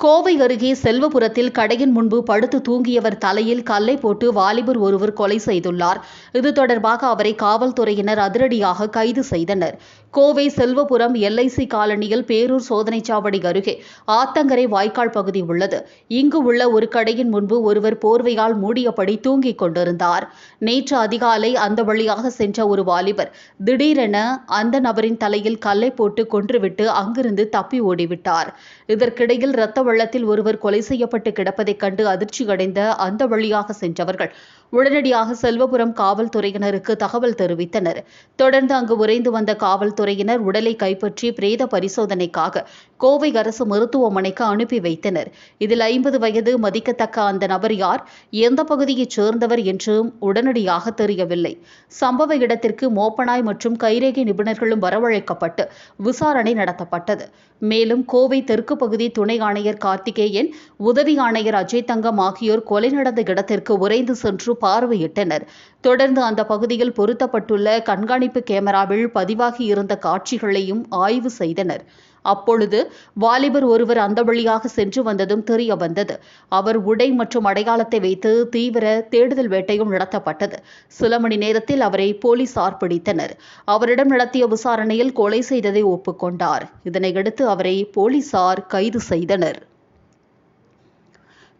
கோவை அருகே செல்வபுரத்தில் கடையின் முன்பு படுத்து தூங்கியவர் தலையில் கல்லை போட்டு வாலிபர் ஒருவர் கொலை செய்துள்ளார். இது தொடர்பாக அவரை காவல்துறையினர் அதிரடியாக கைது செய்தனர். கோவை செல்வபுரம் எல்ஐசி காலனியில் பேரூர் சோதனைச்சாவடி அருகே ஆத்தங்கரை வாய்க்கால் பகுதி உள்ளது. இங்கு உள்ள ஒரு கடையின் முன்பு ஒருவர் போர்வையால் மூடியபடி தூங்கிக் கொண்டிருந்தார். நேற்று அதிகாலை அந்த வழியாக சென்ற ஒரு வாலிபர் திடீரென அந்த நபரின் தலையில் கல்லை போட்டு கொன்றுவிட்டு அங்கிருந்து தப்பி ஓடிவிட்டார். இதற்கிடையில் இரத்த வெள்ளத்தில் ஒருவர் கொலை செய்யப்பட்டு கிடப்பதைக் கண்டு அதிர்ச்சியடைந்த அந்த வழியாக சென்றவர்கள் உடனடியாக செல்வபுரம் காவல்துறையினருக்கு தகவல் தெரிவித்தனர். தொடர்ந்து அங்கு விரைந்து வந்த காவல்துறையினர் உடலை கைப்பற்றி பிரேத பரிசோதனைக்காக கோவை அரசு மருத்துவமனைக்கு அனுப்பி வைத்தனர். இதில் 50 வயது மதிக்கத்தக்க அந்த நபர் யார், எந்த பகுதியைச் சேர்ந்தவர் என்றும் உடனடியாக தெரியவில்லை. சம்பவ இடத்திற்கு மோப்பனாய் மற்றும் கைரேகை நிபுணர்களும் வரவழைக்கப்பட்டு விசாரணை நடத்தப்பட்டது. மேலும் கோவை தெற்கு பகுதி துணை ஆணையர் கார்த்திகேயன், உதவி ஆணையர் அஜய் தங்கம் ஆகியோர் கொலை நடந்த இடத்திற்கு விரைந்து சென்று பார்வையிட்டனர். தொடர்ந்து அந்த பகுதியில் பொருத்தப்பட்டுள்ள கண்காணிப்பு கேமராவில் பதிவாகி இருந்த காட்சிகளையும் ஆய்வு செய்தனர். அப்பொழுது வாலிபர் ஒருவர் அந்த வழியாக சென்று வந்ததும் தெரிய வந்தது. அவர் உடை மற்றும் அடையாளத்தை வைத்து தீவிர தேடுதல் வேட்டையும் நடத்தப்பட்டது. சில மணி நேரத்தில் அவரை போலீசார் பிடித்தனர். அவரிடம் நடத்திய விசாரணையில் கொலை செய்ததை ஒப்புக்கொண்டார். இதனையடுத்து அவரை போலீசார் கைது செய்தனர்.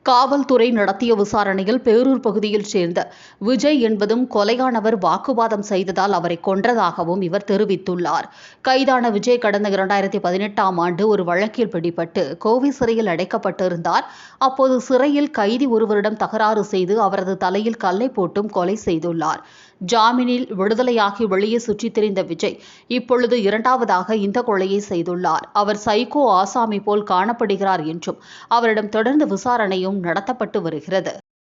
காவல்துறை நடத்திய விசாரணையில் பேரூர் பகுதியில் சேர்ந்த விஜய் என்பதும் கொலையானவர் வாக்குவாதம் செய்ததால் அவரை கொன்றதாகவும் இவர் தெரிவித்துள்ளார். கைதான விஜய் கடந்த 2018ஆம் ஆண்டு ஒரு வழக்கில் பிடிபட்டு கோவை சிறையில் அடைக்கப்பட்டிருந்தார். அப்போது சிறையில் கைதி ஒருவரிடம் தகராறு செய்து அவரது தலையில் கல்லை போட்டும் கொலை செய்துள்ளார். ஜாமீனில் விடுதலையாகி வெளியே சுற்றித் திரிந்த விஜய் இப்பொழுது இரண்டாவதாக இந்த கொலையை செய்துள்ளார். அவர் சைக்கோ ஆசாமி போல் காணப்படுகிறார் என்றும் அவரிடம் தொடர்ந்து விசாரணையும் நடத்தப்பட்டு வருகிறது.